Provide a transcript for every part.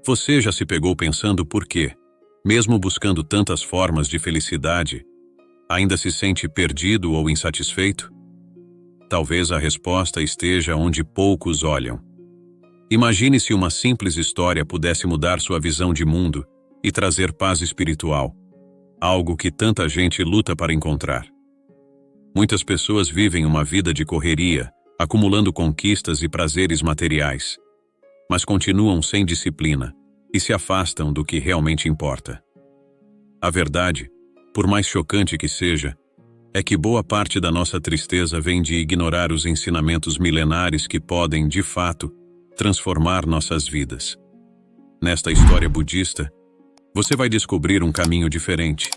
Você já se pegou pensando por quê, mesmo buscando tantas formas de felicidade, ainda se sente perdido ou insatisfeito? Talvez a resposta esteja onde poucos olham. Imagine se uma simples história pudesse mudar sua visão de mundo e trazer paz espiritual, algo que tanta gente luta para encontrar. Muitas pessoas vivem uma vida de correria, acumulando conquistas e prazeres materiais, mas continuam sem disciplina e se afastam do que realmente importa. A verdade, por mais chocante que seja, é que boa parte da nossa tristeza vem de ignorar os ensinamentos milenares que podem, de fato, transformar nossas vidas. Nesta história budista, você vai descobrir um caminho diferente,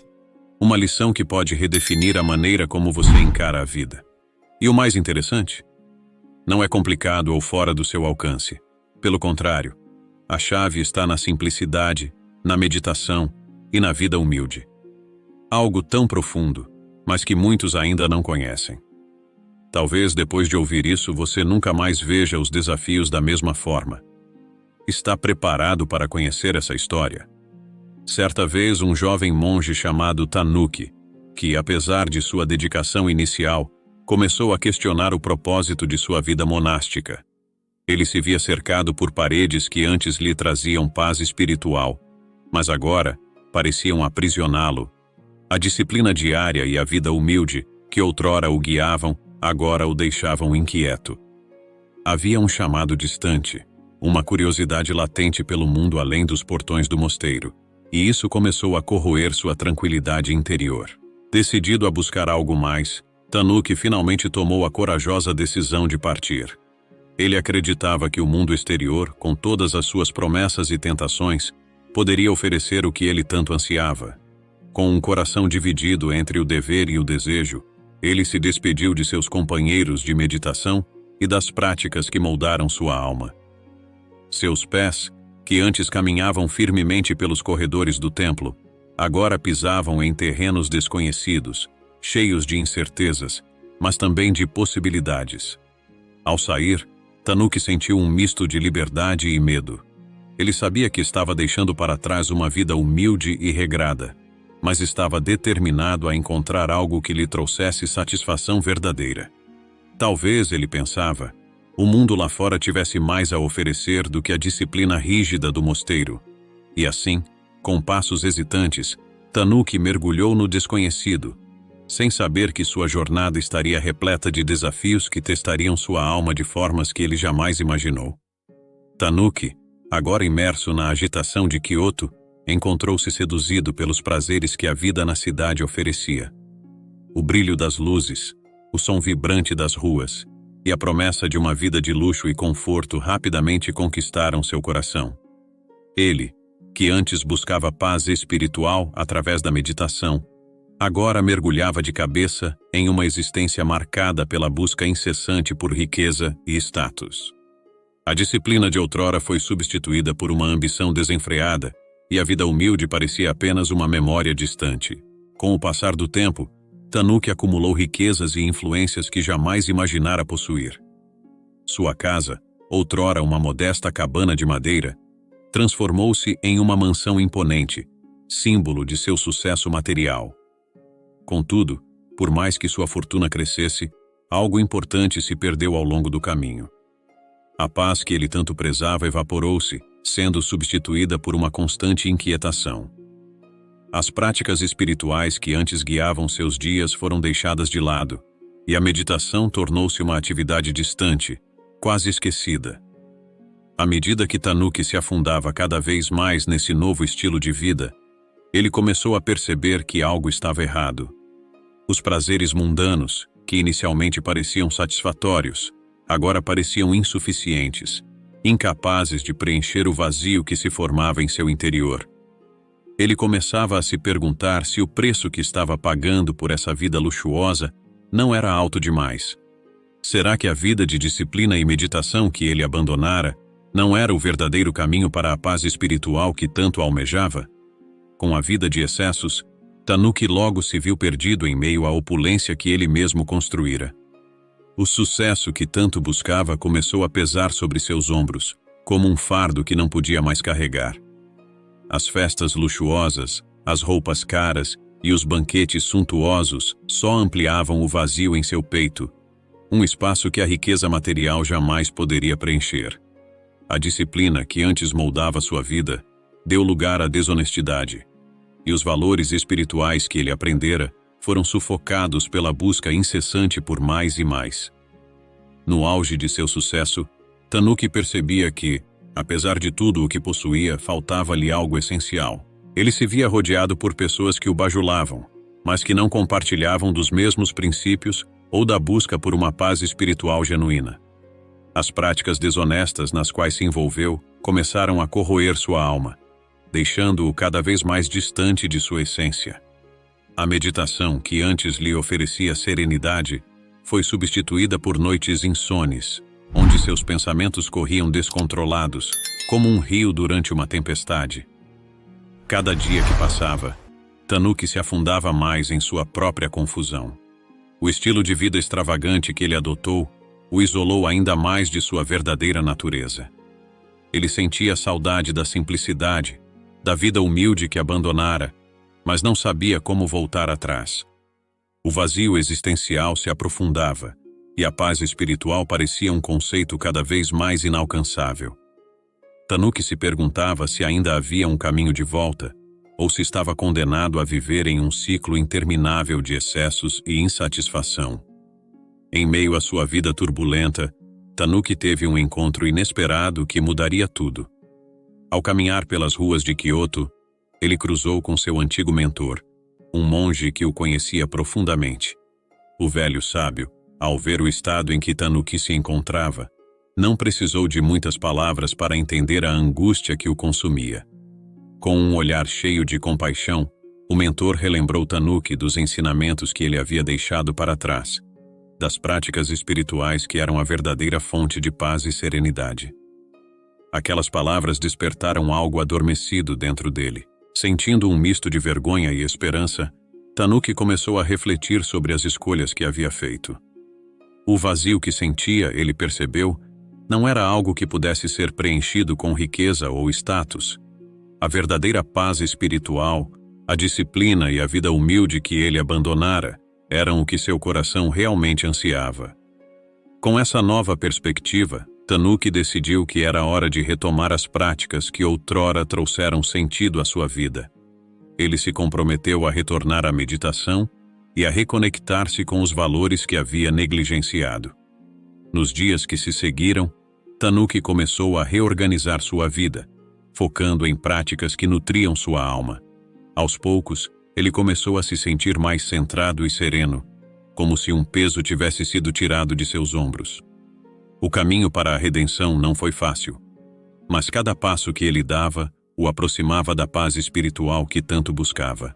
uma lição que pode redefinir a maneira como você encara a vida. E o mais interessante, não é complicado ou fora do seu alcance. Pelo contrário, a chave está na simplicidade, na meditação e na vida humilde. Algo tão profundo, mas que muitos ainda não conhecem. Talvez depois de ouvir isso você nunca mais veja os desafios da mesma forma. Está preparado para conhecer essa história? Certa vez um jovem monge chamado Tanuki, que apesar de sua dedicação inicial, começou a questionar o propósito de sua vida monástica. Ele se via cercado por paredes que antes lhe traziam paz espiritual, mas agora pareciam aprisioná-lo. A disciplina diária e a vida humilde, que outrora o guiavam, agora o deixavam inquieto. Havia um chamado distante, uma curiosidade latente pelo mundo além dos portões do mosteiro, e isso começou a corroer sua tranquilidade interior. Decidido a buscar algo mais, Tanuki finalmente tomou a corajosa decisão de partir. Ele acreditava que o mundo exterior, com todas as suas promessas e tentações, poderia oferecer o que ele tanto ansiava. Com um coração dividido entre o dever e o desejo, ele se despediu de seus companheiros de meditação e das práticas que moldaram sua alma. Seus pés, que antes caminhavam firmemente pelos corredores do templo, agora pisavam em terrenos desconhecidos, cheios de incertezas, mas também de possibilidades. Ao sair, Tanuki sentiu um misto de liberdade e medo. Ele sabia que estava deixando para trás uma vida humilde e regrada, mas estava determinado a encontrar algo que lhe trouxesse satisfação verdadeira. Talvez, ele pensava, o mundo lá fora tivesse mais a oferecer do que a disciplina rígida do mosteiro. E assim, com passos hesitantes, Tanuki mergulhou no desconhecido, sem saber que sua jornada estaria repleta de desafios que testariam sua alma de formas que ele jamais imaginou. Tanuki, agora imerso na agitação de Kyoto, encontrou-se seduzido pelos prazeres que a vida na cidade oferecia. O brilho das luzes, o som vibrante das ruas e a promessa de uma vida de luxo e conforto rapidamente conquistaram seu coração. Ele, que antes buscava paz espiritual através da meditação, agora mergulhava de cabeça em uma existência marcada pela busca incessante por riqueza e status. A disciplina de outrora foi substituída por uma ambição desenfreada, e a vida humilde parecia apenas uma memória distante. Com o passar do tempo, Tanuki acumulou riquezas e influências que jamais imaginara possuir. Sua casa, outrora uma modesta cabana de madeira, transformou-se em uma mansão imponente, símbolo de seu sucesso material. Contudo, por mais que sua fortuna crescesse, algo importante se perdeu ao longo do caminho. A paz que ele tanto prezava evaporou-se, sendo substituída por uma constante inquietação. As práticas espirituais que antes guiavam seus dias foram deixadas de lado, e a meditação tornou-se uma atividade distante, quase esquecida. À medida que Tanuki se afundava cada vez mais nesse novo estilo de vida, ele começou a perceber que algo estava errado. Os prazeres mundanos, que inicialmente pareciam satisfatórios, agora pareciam insuficientes, incapazes de preencher o vazio que se formava em seu interior. Ele começava a se perguntar se o preço que estava pagando por essa vida luxuosa não era alto demais. Será que a vida de disciplina e meditação que ele abandonara não era o verdadeiro caminho para a paz espiritual que tanto almejava? Com a vida de excessos, Tanuki logo se viu perdido em meio à opulência que ele mesmo construíra. O sucesso que tanto buscava começou a pesar sobre seus ombros, como um fardo que não podia mais carregar. As festas luxuosas, as roupas caras e os banquetes suntuosos só ampliavam o vazio em seu peito, um espaço que a riqueza material jamais poderia preencher. A disciplina que antes moldava sua vida deu lugar à desonestidade, e os valores espirituais que ele aprendera foram sufocados pela busca incessante por mais e mais. No auge de seu sucesso, Tanuki percebia que, apesar de tudo o que possuía, faltava-lhe algo essencial. Ele se via rodeado por pessoas que o bajulavam, mas que não compartilhavam dos mesmos princípios ou da busca por uma paz espiritual genuína. As práticas desonestas nas quais se envolveu começaram a corroer sua alma, deixando-o cada vez mais distante de sua essência. A meditação, que antes lhe oferecia serenidade, foi substituída por noites insones, onde seus pensamentos corriam descontrolados, como um rio durante uma tempestade. Cada dia que passava, Tanuki se afundava mais em sua própria confusão. O estilo de vida extravagante que ele adotou o isolou ainda mais de sua verdadeira natureza. Ele sentia saudade da simplicidade, da vida humilde que abandonara, mas não sabia como voltar atrás. O vazio existencial se aprofundava, e a paz espiritual parecia um conceito cada vez mais inalcançável. Tanuki se perguntava se ainda havia um caminho de volta, ou se estava condenado a viver em um ciclo interminável de excessos e insatisfação. Em meio à sua vida turbulenta, Tanuki teve um encontro inesperado que mudaria tudo. Ao caminhar pelas ruas de Kyoto, ele cruzou com seu antigo mentor, um monge que o conhecia profundamente. O velho sábio, ao ver o estado em que Tanuki se encontrava, não precisou de muitas palavras para entender a angústia que o consumia. Com um olhar cheio de compaixão, o mentor relembrou Tanuki dos ensinamentos que ele havia deixado para trás, das práticas espirituais que eram a verdadeira fonte de paz e serenidade. Aquelas palavras despertaram algo adormecido dentro dele. Sentindo um misto de vergonha e esperança, Tanuki começou a refletir sobre as escolhas que havia feito. O vazio que sentia, ele percebeu, não era algo que pudesse ser preenchido com riqueza ou status. A verdadeira paz espiritual, a disciplina e a vida humilde que ele abandonara eram o que seu coração realmente ansiava. Com essa nova perspectiva, Tanuki decidiu que era hora de retomar as práticas que outrora trouxeram sentido à sua vida. Ele se comprometeu a retornar à meditação e a reconectar-se com os valores que havia negligenciado. Nos dias que se seguiram, Tanuki começou a reorganizar sua vida, focando em práticas que nutriam sua alma. Aos poucos, ele começou a se sentir mais centrado e sereno, como se um peso tivesse sido tirado de seus ombros. O caminho para a redenção não foi fácil, mas cada passo que ele dava o aproximava da paz espiritual que tanto buscava.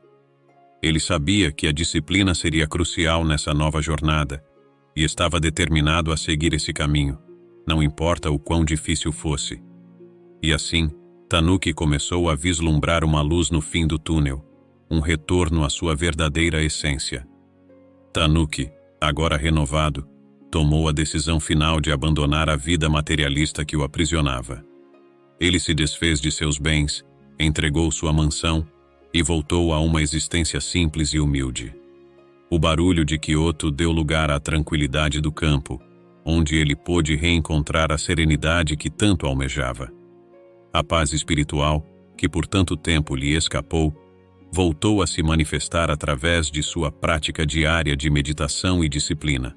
Ele sabia que a disciplina seria crucial nessa nova jornada e estava determinado a seguir esse caminho, não importa o quão difícil fosse. E assim, Tanuki começou a vislumbrar uma luz no fim do túnel, um retorno à sua verdadeira essência. Tanuki, agora renovado, tomou a decisão final de abandonar a vida materialista que o aprisionava. Ele se desfez de seus bens, entregou sua mansão e voltou a uma existência simples e humilde. O barulho de Kyoto deu lugar à tranquilidade do campo, onde ele pôde reencontrar a serenidade que tanto almejava. A paz espiritual, que por tanto tempo lhe escapou, voltou a se manifestar através de sua prática diária de meditação e disciplina.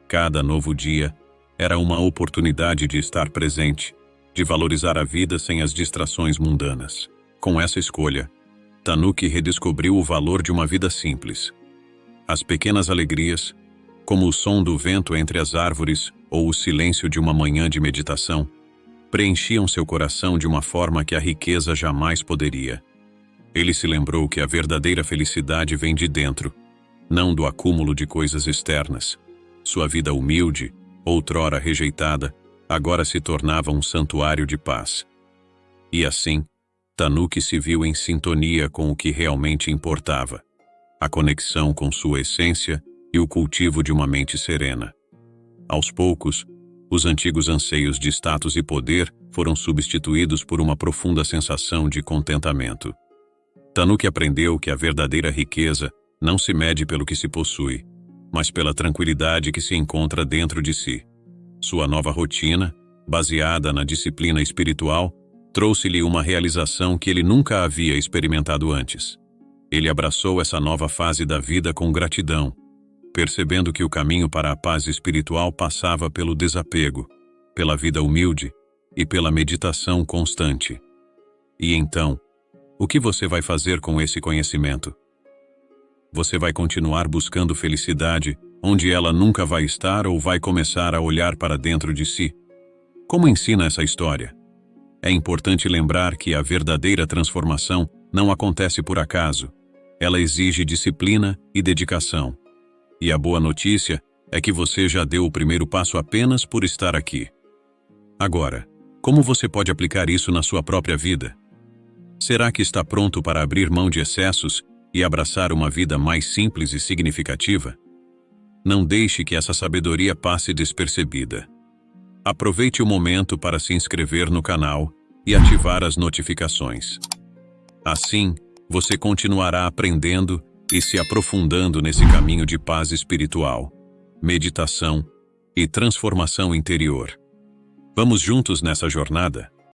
Cada novo dia era uma oportunidade de estar presente, de valorizar a vida sem as distrações mundanas. Com essa escolha, Tanuki redescobriu o valor de uma vida simples. As pequenas alegrias, como o som do vento entre as árvores ou o silêncio de uma manhã de meditação, preenchiam seu coração de uma forma que a riqueza jamais poderia. Ele se lembrou que a verdadeira felicidade vem de dentro, não do acúmulo de coisas externas. Sua vida humilde, outrora rejeitada, agora se tornava um santuário de paz. E assim, Tanuki se viu em sintonia com o que realmente importava, a conexão com sua essência e o cultivo de uma mente serena. Aos poucos, Os antigos anseios de status e poder foram substituídos por uma profunda sensação de contentamento. Tanuki aprendeu que a verdadeira riqueza não se mede pelo que se possui, mas pela tranquilidade que se encontra dentro de si. Sua nova rotina, baseada na disciplina espiritual, trouxe-lhe uma realização que ele nunca havia experimentado antes. Ele abraçou essa nova fase da vida com gratidão, percebendo que o caminho para a paz espiritual passava pelo desapego, pela vida humilde e pela meditação constante. E então, o que você vai fazer com esse conhecimento? Você vai continuar buscando felicidade onde ela nunca vai estar ou vai começar a olhar para dentro de si? Como ensina essa história? É importante lembrar que a verdadeira transformação não acontece por acaso. Ela exige disciplina e dedicação. E a boa notícia é que você já deu o primeiro passo apenas por estar aqui. Agora, como você pode aplicar isso na sua própria vida? Será que está pronto para abrir mão de excessos e abraçar uma vida mais simples e significativa? Não deixe que essa sabedoria passe despercebida. Aproveite o momento para se inscrever no canal e ativar as notificações. Assim, você continuará aprendendo e se aprofundando nesse caminho de paz espiritual, meditação e transformação interior. Vamos juntos nessa jornada?